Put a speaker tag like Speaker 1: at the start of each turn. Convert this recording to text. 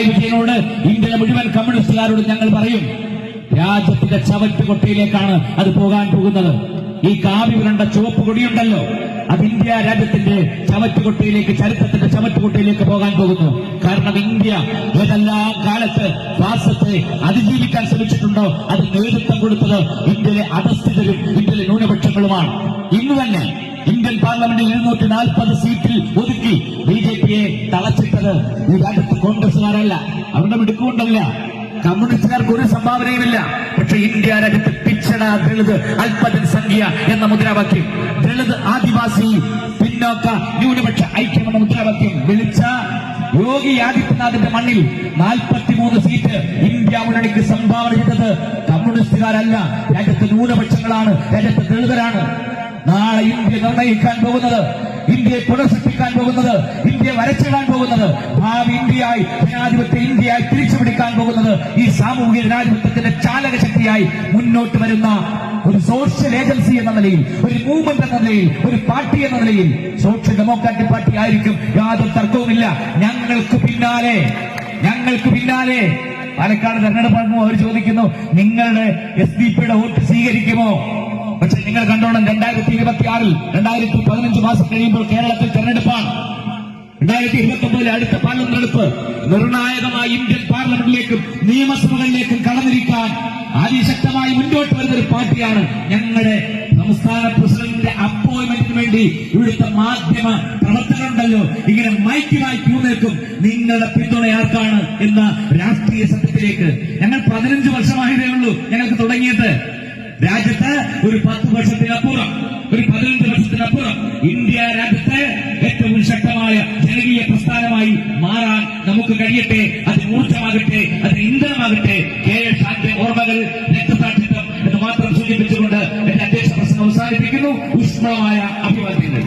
Speaker 1: പിണറായി വിജയനോട് ഇന്ത്യയിലെ മുഴുവൻ കമ്മ്യൂണിസ്റ്റുകാരോട് ഞങ്ങൾ പറയും, രാജ്യത്തിന്റെ ചവറ്റുകൊട്ടയിലേക്കാണ് അത് പോകാൻ പോകുന്നത്. ഈ കാവി വിരണ്ട ചുവപ്പ് കൊടിയുണ്ടല്ലോ, അത് ഇന്ത്യ രാജ്യത്തിന്റെ ചവറ്റുകൊട്ടയിലേക്ക്, ചരിത്രത്തിന്റെ ചവറ്റുകൊട്ടയിലേക്ക് പോകാൻ പോകുന്നു. കാരണം ഇന്ത്യ ഏതെല്ലാം കാലത്ത് ഫാസിസത്തെ അതിജീവിക്കാൻ ശ്രമിച്ചിട്ടുണ്ടോ അത് നേതൃത്വം കൊടുത്തത് ഇന്ത്യയിലെ അധസ്ഥിതരും ഇന്ത്യയിലെ ന്യൂനപക്ഷങ്ങളുമാണ്. ഇന്ന് തന്നെ ഇന്ത്യൻ പാർലമെന്റിൽ 240 സീറ്റിൽ ഒതുക്കി ബിജെപിയെ തളച്ചിട്ടത് ഈ രാജ്യത്ത് കോൺഗ്രസുകാരല്ല, അവരുടെ മിടുക്കുകൊണ്ടല്ല, കമ്മ്യൂണിസ്റ്റുകാർക്ക് ഒരു സംഭാവനയുമില്ല. പക്ഷെ ഇന്ത്യ രാജ്യത്ത് പിച്ചട, ദളിത്, അല്പജനസംഖ്യ എന്ന മുദ്രാവാക്യം, ദളിത്, ആദിവാസി, പിന്നോക്ക, ന്യൂനപക്ഷ ഐക്യം എന്ന മുദ്രാവാക്യം വിളിച്ച യോഗി ആദിത്യനാഥിന്റെ മണ്ണിൽ 43 സീറ്റ് ഇന്ത്യ മുന്നണിക്ക് സംഭാവന ചെയ്തത് കമ്മ്യൂണിസ്റ്റുകാരല്ല, രാജ്യത്തെ ന്യൂനപക്ഷങ്ങളാണ്, രാജ്യത്തെ ദളിതരാണ്. നാളെ ഇന്ത്യ നിർണയിക്കാൻ പോകുന്നത്, ഇന്ത്യയെ പുനഃസൃഷ്ടിക്കാൻ പോകുന്നത്, ഇന്ത്യയെ വരച്ചിടാൻ പോകുന്നത്, ഭാവി ഇന്ത്യയായി, ജനാധിപത്യ ഇന്ത്യയായി തിരിച്ചുപിടിക്കാൻ പോകുന്നത് ഈ സാമൂഹിക ജനാധിപത്യത്തിന്റെ ചാലക ശക്തിയായി മുന്നോട്ട് വരുന്ന ഒരു സോഷ്യൽ ഏജൻസി എന്ന നിലയിൽ, ഒരു മൂവ്മെന്റ് എന്ന നിലയിൽ, ഒരു പാർട്ടി എന്ന നിലയിൽ സോഷ്യൽ ഡെമോക്രാറ്റിക് പാർട്ടി ആയിരിക്കും. യാതൊരു തർക്കവുമില്ല. ഞങ്ങൾക്ക് പിന്നാലെ പാലക്കാട് തെരഞ്ഞെടുപ്പ് അവർ ചോദിക്കുന്നു, നിങ്ങളുടെ SDP വോട്ട് സ്വീകരിക്കുമോ? പക്ഷെ നിങ്ങൾ കണ്ടോണം, 2026 2015 മാസം കഴിയുമ്പോൾ കേരളത്തിൽ തെരഞ്ഞെടുപ്പാണ്. 2029 അടുത്ത പാർലമെന്റ് തെരഞ്ഞെടുപ്പ് നിർണായകമായി ഇന്ത്യൻ പാർലമെന്റിലേക്കും നിയമസഭകളിലേക്കും കടന്നിരിക്കാൻ അതിശക്തമായി മുന്നോട്ട് വരുന്ന ഒരു പാർട്ടിയാണ്. ഞങ്ങളുടെ സംസ്ഥാന പ്രസിഡന്റിന്റെ അപ്പോയിന്റ്മെന്റിന് വേണ്ടി ഇവിടുത്തെ മാധ്യമ പ്രവർത്തകരുണ്ടല്ലോ, ഇങ്ങനെ മൈക്കുമായി ക്യൂ നിൽക്കും. നിങ്ങളുടെ പിന്തുണ ആർക്കാണ് എന്ന രാഷ്ട്രീയ സത്യത്തിലേക്ക് ഞങ്ങൾ 15 വർഷമായതേ ഉള്ളൂ ഞങ്ങൾക്ക് തുടങ്ങിയിട്ട്. രാജ്യത്ത് ഒരു 10 വർഷത്തിനപ്പുറം, ഒരു 15 വർഷത്തിനപ്പുറം ഇന്ത്യ രാജ്യത്തെ ഏറ്റവും ശക്തമായ ജനകീയ പ്രസ്ഥാനമായി മാറാൻ നമുക്ക് കഴിയട്ടെ. അത് ഊർജ്ജമാകട്ടെ, അത് ഇന്ധനമാകട്ടെ. KS ഷാന്റെ ഓർമ്മകൾ, രക്തസാക്ഷിത്വം എന്ന് മാത്രം സൂചിപ്പിച്ചുകൊണ്ട് എന്റെ അധ്യക്ഷ പ്രസംഗം അവസാനിപ്പിക്കുന്നു. ഊഷ്മളമായ അഭിവാദ്യങ്ങൾ.